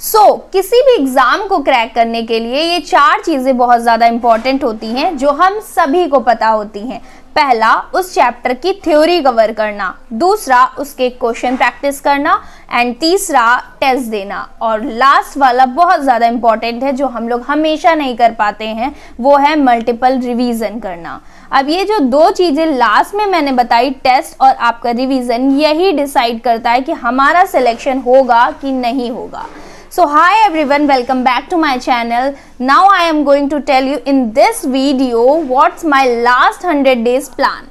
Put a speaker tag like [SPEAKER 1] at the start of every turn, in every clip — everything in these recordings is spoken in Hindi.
[SPEAKER 1] किसी भी एग्जाम को क्रैक करने के लिए ये 4 चीजें बहुत ज्यादा इंपॉर्टेंट होती हैं जो हम सभी को पता होती हैं। पहला, उस चैप्टर की थ्योरी कवर करना, दूसरा उसके क्वेश्चन प्रैक्टिस करना, एंड तीसरा टेस्ट देना, और लास्ट वाला बहुत ज़्यादा इंपॉर्टेंट है जो हम लोग हमेशा नहीं कर पाते हैं, वो है मल्टीपल रिवीजन करना। अब ये जो 2 चीज़ें लास्ट में मैंने बताई, टेस्ट और आपका रिवीजन, यही डिसाइड करता है कि हमारा सिलेक्शन होगा कि नहीं होगा। So hi everyone, welcome back to my channel. Now I am going to tell you in this video what's my last 100 days plan.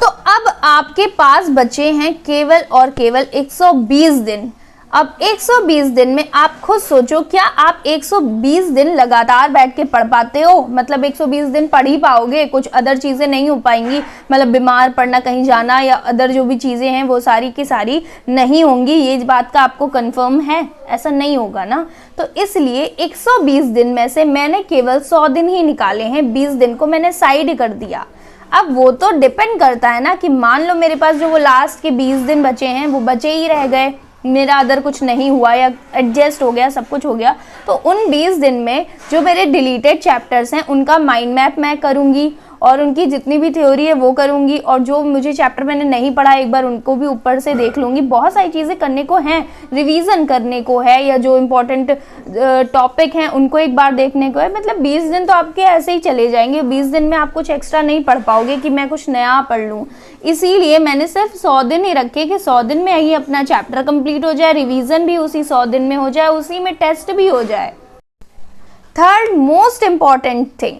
[SPEAKER 1] तो अब आपके पास बचे हैं केवल और केवल 120 दिन। अब 120 दिन में आप खुद सोचो, क्या आप 120 दिन लगातार बैठ के पढ़ पाते हो? मतलब 120 दिन पढ़ ही पाओगे? कुछ अदर चीज़ें नहीं हो पाएंगी, मतलब बीमार पड़ना, कहीं जाना या अदर जो भी चीज़ें हैं वो सारी की सारी नहीं होंगी। ये बात का आपको कंफर्म है? ऐसा नहीं होगा ना। तो इसलिए 120 दिन में से मैंने केवल 100 दिन ही निकाले हैं, 20 दिन को मैंने साइड कर दिया। अब वो तो डिपेंड करता है ना कि मान लो मेरे पास जो वो लास्ट के 20 दिन बचे हैं वो बचे ही रह गए, मेरा अदर कुछ नहीं हुआ या एडजस्ट हो गया, सब कुछ हो गया, तो उन 20 दिन में जो मेरे डिलीटेड चैप्टर्स हैं उनका माइंड मैप मैं करूँगी और उनकी जितनी भी थ्योरी है वो करूँगी, और जो मुझे चैप्टर मैंने नहीं पढ़ा एक बार उनको भी ऊपर से देख लूँगी। बहुत सारी चीज़ें करने को हैं, रिवीजन करने को है, या जो इम्पोर्टेंट टॉपिक हैं उनको एक बार देखने को है। मतलब 20 दिन तो आपके ऐसे ही चले जाएंगे, 20 दिन में आप कुछ एक्स्ट्रा नहीं पढ़ पाओगे कि मैं कुछ नया पढ़ लूँ। इसीलिए मैंने सिर्फ 100 दिन ही रखे कि 100 दिन में ही अपना चैप्टर कंप्लीट हो जाए, रिवीजन भी उसी 100 दिन में हो जाए, उसी में टेस्ट भी हो जाए। Third most important thing,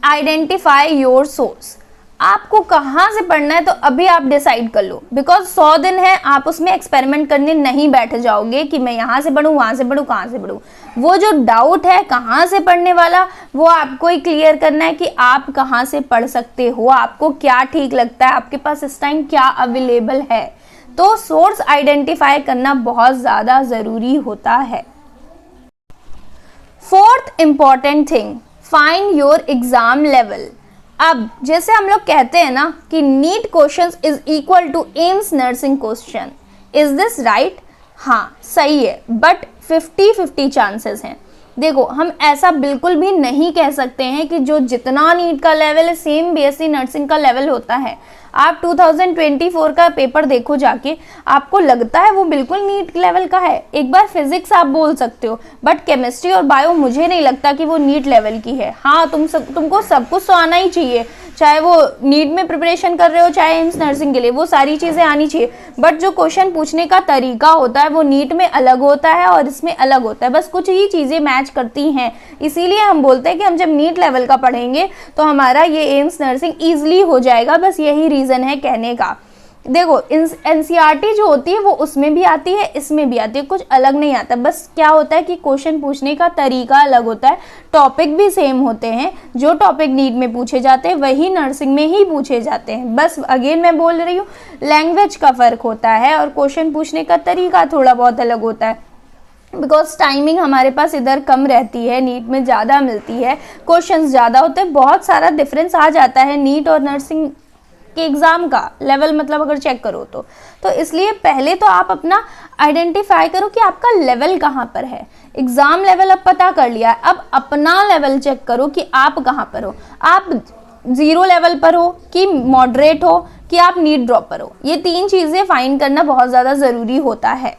[SPEAKER 1] identify your source. आपको कहाँ से पढ़ना है तो अभी आप डिसाइड कर लो, बिकॉज 100 दिन है, आप उसमें एक्सपेरिमेंट करने नहीं बैठ जाओगे कि मैं यहाँ से पढ़ूँ, वहाँ से पढ़ूँ, कहाँ से पढ़ूँ। वो जो डाउट है कहाँ से पढ़ने वाला, वो आपको ही क्लियर करना है कि आप कहाँ से पढ़ सकते हो, आपको क्या ठीक लगता है, आपके पास इस टाइम क्या अवेलेबल है। तो सोर्स आइडेंटिफाई करना बहुत ज़्यादा ज़रूरी होता है। Fourth important thing, find your exam level. अब जैसे हम लोग कहते हैं ना कि NEET questions is equal to AIIMS nursing question, is this right? हाँ सही है, बट 50-50 चांसेस हैं। देखो, हम ऐसा बिल्कुल भी नहीं कह सकते हैं कि जो जितना नीट का लेवल है सेम बीएससी नर्सिंग का लेवल होता है। आप 2024 का पेपर देखो जाके, आपको लगता है वो बिल्कुल नीट लेवल का है। एक बार फिजिक्स आप बोल सकते हो, बट केमिस्ट्री और बायो मुझे नहीं लगता कि वो नीट लेवल की है। हाँ, तुमको सब कुछ तो आना ही चाहिए, चाहे वो नीट में प्रिपरेशन कर रहे हो चाहे एम्स नर्सिंग के लिए, वो सारी चीज़ें आनी चाहिए। बट जो क्वेश्चन पूछने का तरीका होता है वो नीट में अलग होता है और इसमें अलग होता है, बस कुछ ही चीज़ें मैच करती हैं। इसीलिए हम बोलते हैं कि हम जब नीट लेवल का पढ़ेंगे तो हमारा ये एम्स नर्सिंग ईजिली हो जाएगा, बस यही रीज़न है कहने का। देखो, एनसीईआरटी जो होती है वो उसमें भी आती है, इसमें भी आती है, कुछ अलग नहीं आता। बस क्या होता है कि क्वेश्चन पूछने का तरीका अलग होता है, टॉपिक भी सेम होते हैं। जो टॉपिक नीट में पूछे जाते हैं वही नर्सिंग में ही पूछे जाते हैं। बस अगेन मैं बोल रही हूँ, लैंग्वेज का फ़र्क होता है और क्वेश्चन पूछने का तरीका थोड़ा बहुत अलग होता है। बिकॉज टाइमिंग हमारे पास इधर कम रहती है, नीट में ज़्यादा मिलती है, क्वेश्चंस ज़्यादा होते हैं, बहुत सारा डिफरेंस आ जाता है नीट और नर्सिंग के एग्ज़ाम का लेवल, मतलब अगर चेक करो तो इसलिए पहले तो आप अपना आइडेंटिफाई करो कि आपका लेवल कहाँ पर है। एग्ज़ाम लेवल अब पता कर लिया, अब अपना लेवल चेक करो कि आप कहाँ पर हो। आप 0 लेवल पर हो कि मॉडरेट हो कि आप नीट ड्रॉप पर हो। ये 3 चीज़ें फाइंड करना बहुत ज़्यादा ज़रूरी होता है।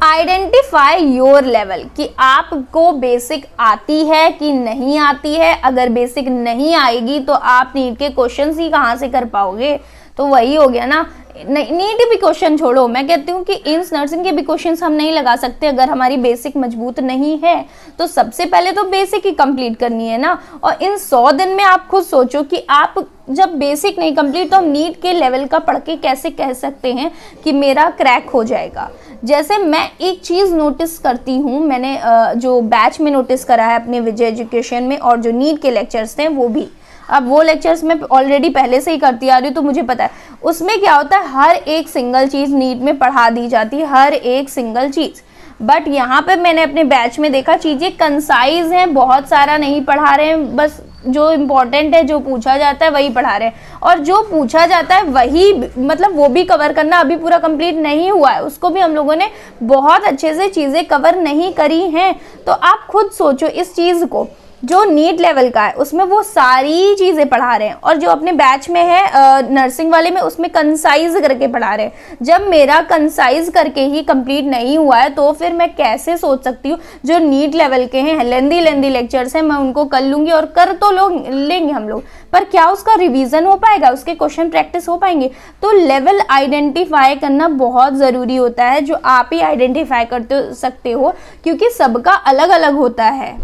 [SPEAKER 1] आइडेंटिफाई योर लेवल, कि आपको बेसिक आती है कि नहीं आती है। अगर बेसिक नहीं आएगी तो आप नीट के क्वेश्चंस ही कहाँ से कर पाओगे? तो वही हो गया ना। नीट भी क्वेश्चन छोड़ो, मैं कहती हूँ कि एम्स नर्सिंग के भी क्वेश्चंस हम नहीं लगा सकते अगर हमारी बेसिक मजबूत नहीं है। तो सबसे पहले तो बेसिक ही कंप्लीट करनी है ना। और इन 100 दिन में आप खुद सोचो कि आप जब बेसिक नहीं कंप्लीट तो हम नीट के लेवल का पढ़ के कैसे कह सकते हैं कि मेरा क्रैक हो जाएगा। जैसे मैं एक चीज़ नोटिस करती हूँ, मैंने जो बैच में नोटिस करा है अपने विजय एजुकेशन में, और जो नीट के लेक्चर्स थे वो भी, अब वो लेक्चर्स मैं ऑलरेडी पहले से ही करती आ रही हूँ तो मुझे पता है उसमें क्या होता है। हर एक सिंगल चीज़ नीट में पढ़ा दी जाती है, हर एक सिंगल चीज़। बट यहाँ पे मैंने अपने बैच में देखा चीज़ें कंसाइज हैं, बहुत सारा नहीं पढ़ा रहे हैं, बस जो इम्पोर्टेंट है, जो पूछा जाता है वही पढ़ा रहे हैं, और जो पूछा जाता है वही मतलब वो भी कवर करना अभी पूरा कंप्लीट नहीं हुआ है, उसको भी हम लोगों ने बहुत अच्छे से चीज़ें कवर नहीं करी हैं। तो आप खुद सोचो इस चीज़ को, जो नीट लेवल का है उसमें वो सारी चीज़ें पढ़ा रहे हैं, और जो अपने बैच में है नर्सिंग वाले में उसमें कंसाइज करके पढ़ा रहे हैं। जब मेरा कंसाइज करके ही कंप्लीट नहीं हुआ है तो फिर मैं कैसे सोच सकती हूँ जो नीट लेवल के हैं, लेंदी लेक्चर्स हैं, मैं उनको कर लूँगी, और कर तो लोग लेंगे हम लोग, पर क्या उसका रिवीजन हो पाएगा, उसके क्वेश्चन प्रैक्टिस हो पाएंगे? तो लेवल आइडेंटिफाई करना बहुत ज़रूरी होता है, जो आप ही आइडेंटिफाई करते सकते हो, क्योंकि सबका अलग अलग होता है।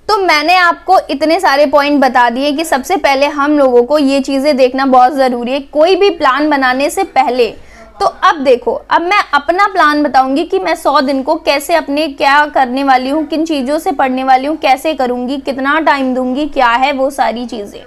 [SPEAKER 1] तो मैंने आपको इतने सारे पॉइंट बता दिए कि सबसे पहले हम लोगों को ये चीज़ें देखना बहुत ज़रूरी है कोई भी प्लान बनाने से पहले। तो अब देखो, अब मैं अपना प्लान बताऊंगी कि मैं 100 दिन को कैसे अपने क्या करने वाली हूँ, किन चीज़ों से पढ़ने वाली हूँ, कैसे करूँगी, कितना टाइम दूंगी, क्या है वो सारी चीज़ें।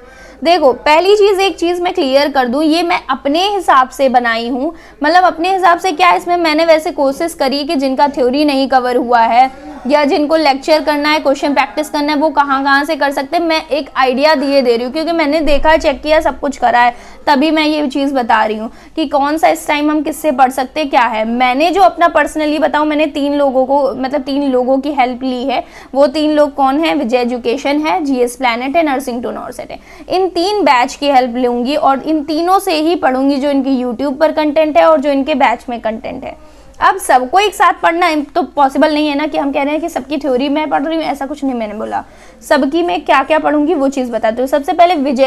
[SPEAKER 1] देखो, पहली चीज़, एक चीज़ मैं क्लियर कर दूं, ये मैं अपने हिसाब से बनाई हूँ, मतलब अपने हिसाब से क्या, इसमें मैंने वैसे कोशिश करी कि जिनका थ्योरी नहीं कवर हुआ है या जिनको लेक्चर करना है, क्वेश्चन प्रैक्टिस करना है, वो कहाँ से कर सकते हैं, मैं एक आइडिया दिए दे रही हूँ, क्योंकि मैंने देखा, चेक किया, सब कुछ करा है, तभी मैं ये चीज़ बता रही हूँ कि कौन सा इस टाइम हम किससे पढ़ सकते हैं, क्या है। मैंने जो अपना पर्सनली बताऊँ, मैंने 3 लोगों को, मतलब 3 लोगों की हेल्प ली है। वो 3 लोग कौन है? विजय एजुकेशन है, जीएस प्लैनेट है, नर्सिंग टू नॉर्सेट है। इन 3 बैच की हेल्प लूँगी और इन तीनों से ही पढ़ूंगी, जो इनकी यूट्यूब पर कंटेंट है और जो इनके बैच में कंटेंट है। अब सबको एक साथ पढ़ना तो पॉसिबल नहीं है ना, कि हम कह रहे हैं कि सबकी थ्योरी मैं पढ़ रही हूँ, ऐसा कुछ नहीं मैंने बोला। सबकी मैं क्या क्या पढ़ूंगी वो चीज़ बताती हूँ। सबसे पहले विजय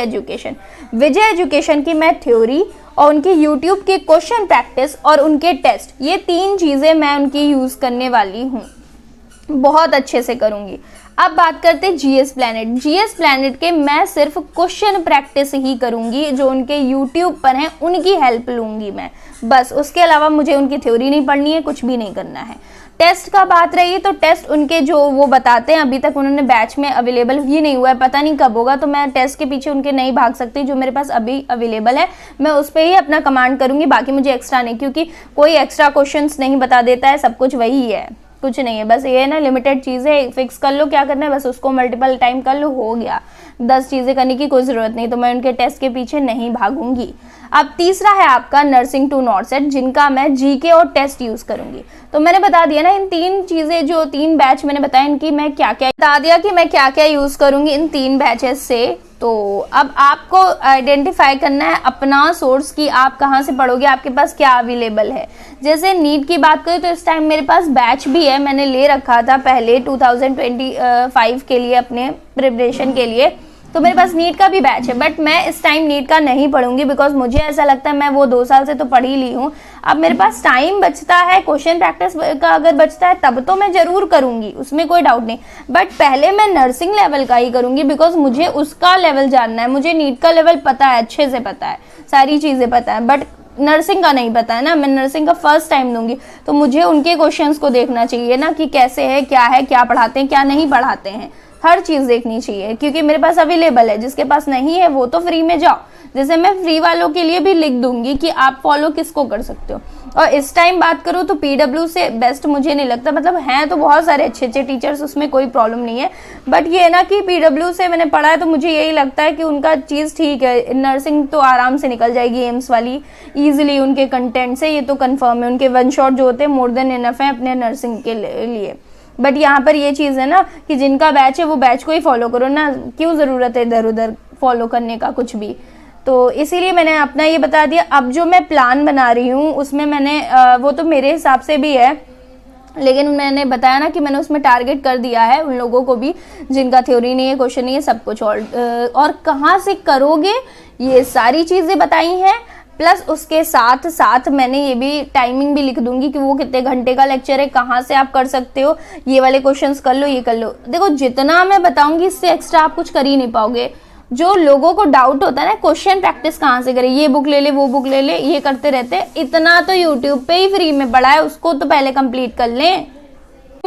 [SPEAKER 1] एजुकेशन की मैं थ्योरी और उनकी यूट्यूब की क्वेश्चन प्रैक्टिस और उनके टेस्ट, ये 3 चीज़ें मैं उनकी यूज़ करने वाली हूँ, बहुत अच्छे से करूँगी। अब बात करते हैं जीएस प्लैनेट के मैं सिर्फ क्वेश्चन प्रैक्टिस ही करूँगी, जो उनके यूट्यूब पर हैं उनकी हेल्प लूँगी मैं, बस। उसके अलावा मुझे उनकी थ्योरी नहीं पढ़नी है, कुछ भी नहीं करना है। टेस्ट का बात रही तो टेस्ट उनके जो वो बताते हैं, अभी तक उन्होंने बैच में अवेलेबल ही नहीं हुआ है, पता नहीं कब होगा, तो मैं टेस्ट के पीछे उनके नहीं भाग सकती। जो मेरे पास अभी अवेलेबल है मैं उस पर ही अपना कमांड करूँगी, बाकी मुझे एक्स्ट्रा नहीं, क्योंकि कोई एक्स्ट्रा क्वेश्चंस नहीं बता देता है, सब कुछ वही है, कुछ नहीं है। बस ये है ना, लिमिटेड चीज़ें फिक्स कर लो, क्या करना है बस उसको मल्टीपल टाइम कर लो, हो गया। 10 चीज़ें करने की कोई ज़रूरत नहीं, तो मैं उनके टेस्ट के पीछे नहीं भागूंगी। अब तीसरा है आपका नर्सिंग टू नॉर्सेट, जिनका मैं जीके और टेस्ट यूज़ करूंगी। तो मैंने बता दिया ना, इन 3 चीज़ें, जो 3 बैच मैंने बताया, इनकी मैं क्या क्या बता दिया कि मैं क्या क्या यूज़ करूंगी इन 3 बैचेस से। तो अब आपको आइडेंटिफाई करना है अपना सोर्स, की आप कहाँ से पढ़ोगे, आपके पास क्या अवेलेबल है। जैसे नीट की बात करें तो इस टाइम मेरे पास बैच भी है, मैंने ले रखा था पहले 2025 के लिए, अपने प्रिपरेशन के लिए, तो मेरे पास नीट का भी बैच है। बट मैं इस टाइम नीट का नहीं पढ़ूंगी, बिकॉज मुझे ऐसा लगता है मैं वो 2 साल से तो पढ़ ही ली हूँ। अब मेरे पास टाइम बचता है, क्वेश्चन प्रैक्टिस का अगर बचता है तब तो मैं ज़रूर करूँगी, उसमें कोई डाउट नहीं। बट पहले मैं नर्सिंग लेवल का ही करूँगी, बिकॉज मुझे उसका लेवल जानना है। मुझे नीट का लेवल पता है, अच्छे से पता है, सारी चीज़ें पता है, बट नर्सिंग का नहीं पता है ना। मैं नर्सिंग का फर्स्ट टाइम दूंगी, तो मुझे उनके क्वेश्चंस को देखना चाहिए ना, कि कैसे है, क्या पढ़ाते हैं, क्या नहीं पढ़ाते हैं, हर चीज़ देखनी चाहिए, क्योंकि मेरे पास अवेलेबल है। जिसके पास नहीं है वो तो फ्री में जाओ, जैसे मैं फ्री वालों के लिए भी लिख दूंगी कि आप फॉलो किसको कर सकते हो। और इस टाइम बात करूँ तो पीडब्ल्यू से बेस्ट मुझे नहीं लगता, मतलब हैं तो बहुत सारे अच्छे टीचर्स, उसमें कोई प्रॉब्लम नहीं है, बट ये है ना कि पीडब्ल्यू से मैंने पढ़ा है तो मुझे यही लगता है कि उनका चीज़ ठीक है। नर्सिंग तो आराम से निकल जाएगी एम्स वाली ईजिली उनके कंटेंट से, ये तो कन्फर्म है। उनके 1 शॉट जो होते हैं मोर देन इनफ है अपने नर्सिंग के लिए। बट यहाँ पर ये चीज़ है ना कि जिनका बैच है वो बैच को ही फॉलो करो ना, क्यों ज़रूरत है इधर उधर फॉलो करने का कुछ भी। तो इसीलिए मैंने अपना ये बता दिया। अब जो मैं प्लान बना रही हूँ उसमें मैंने वो तो मेरे हिसाब से भी है, लेकिन मैंने बताया ना कि मैंने उसमें टारगेट कर दिया है उन लोगों को भी जिनका थ्योरी नहीं है, क्वेश्चन नहीं है, सब कुछ। और कहाँ से करोगे ये सारी चीज़ें बताई हैं, प्लस उसके साथ साथ मैंने ये भी टाइमिंग भी लिख दूंगी कि वो कितने घंटे का लेक्चर है, कहाँ से आप कर सकते हो, ये वाले क्वेश्चंस कर लो, ये कर लो। देखो, जितना मैं बताऊंगी इससे एक्स्ट्रा आप कुछ कर ही नहीं पाओगे। जो लोगों को डाउट होता है ना, क्वेश्चन प्रैक्टिस कहाँ से करें, ये बुक ले ले, वो बुक ले ले, ये करते रहते, इतना तो यूट्यूब पे ही फ्री में पढ़ा है, उसको तो पहले कंप्लीट कर लें।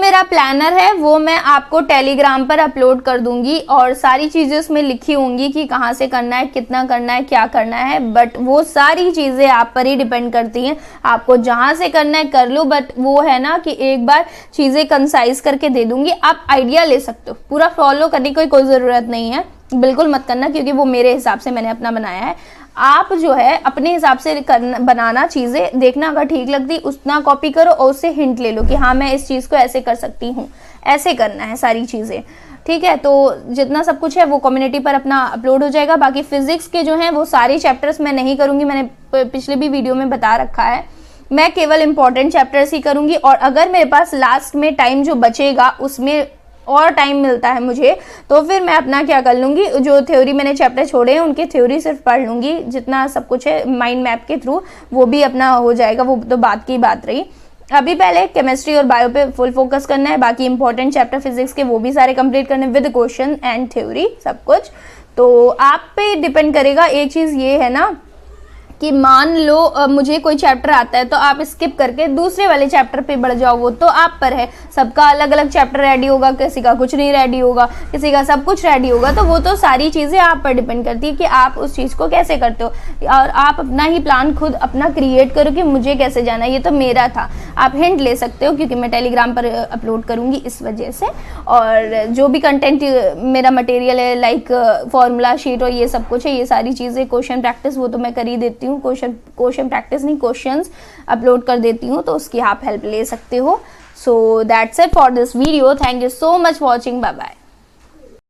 [SPEAKER 1] मेरा प्लानर है वो मैं आपको टेलीग्राम पर अपलोड कर दूंगी और सारी चीज़ें उसमें लिखी होंगी कि कहाँ से करना है, कितना करना है, क्या करना है। बट वो सारी चीज़ें आप पर ही डिपेंड करती हैं, आपको जहाँ से करना है कर लो। बट वो है ना कि एक बार चीज़ें कंसाइज करके दे दूंगी, आप आइडिया ले सकते हो। पूरा फॉलो करने की कोई ज़रूरत नहीं है, बिल्कुल मत करना, क्योंकि वो मेरे हिसाब से मैंने अपना बनाया है। आप जो है अपने हिसाब से बनाना, चीज़ें देखना, अगर ठीक लगती उतना कॉपी करो और उससे हिंट ले लो कि हाँ मैं इस चीज़ को ऐसे कर सकती हूँ, ऐसे करना है सारी चीज़ें। ठीक है, तो जितना सब कुछ है वो कम्युनिटी पर अपना अपलोड हो जाएगा। बाकी फिजिक्स के जो हैं वो सारे चैप्टर्स मैं नहीं करूँगी, मैंने पिछले भी वीडियो में बता रखा है। मैं केवल इंपॉर्टेंट चैप्टर्स ही करूँगी, और अगर मेरे पास लास्ट में टाइम जो बचेगा उसमें और टाइम मिलता है मुझे, तो फिर मैं अपना क्या कर लूँगी, जो थ्योरी मैंने चैप्टर छोड़े हैं उनकी थ्योरी सिर्फ पढ़ लूँगी। जितना सब कुछ है माइंड मैप के थ्रू वो भी अपना हो जाएगा, वो तो बात की बात रही। अभी पहले केमिस्ट्री और बायो पे फुल फोकस करना है, बाकी इंपॉर्टेंट चैप्टर फिजिक्स के वो भी सारे कंप्लीट करने विद क्वेश्चन एंड थ्योरी सब कुछ। तो आप पे डिपेंड करेगा। एक चीज़ ये है ना कि मान लो मुझे कोई चैप्टर आता है तो आप स्किप करके दूसरे वाले चैप्टर पे बढ़ जाओ, वो तो आप पर है। सबका अलग अलग चैप्टर रेडी होगा, किसी का कुछ नहीं रेडी होगा, किसी का सब कुछ रेडी होगा। तो वो तो सारी चीज़ें आप पर डिपेंड करती है कि आप उस चीज़ को कैसे करते हो, और आप अपना ही प्लान खुद अपना क्रिएट करो कि मुझे कैसे जाना है। ये तो मेरा था, आप हिंट ले सकते हो क्योंकि मैं टेलीग्राम पर अपलोड करूँगी इस वजह से। और जो भी कंटेंट मेरा मटेरियल है लाइक फॉर्मूला शीट और ये सब कुछ है, ये सारी चीज़ें, क्वेश्चन प्रैक्टिस वो तो मैं कर ही देती हूँ। क्वेश्चन प्रैक्टिस नहीं, क्वेश्चंस अपलोड कर देती हूँ, तो उसकी आप हेल्प ले सकते हो। So that's it for this video. Thank you so much watching. Bye bye.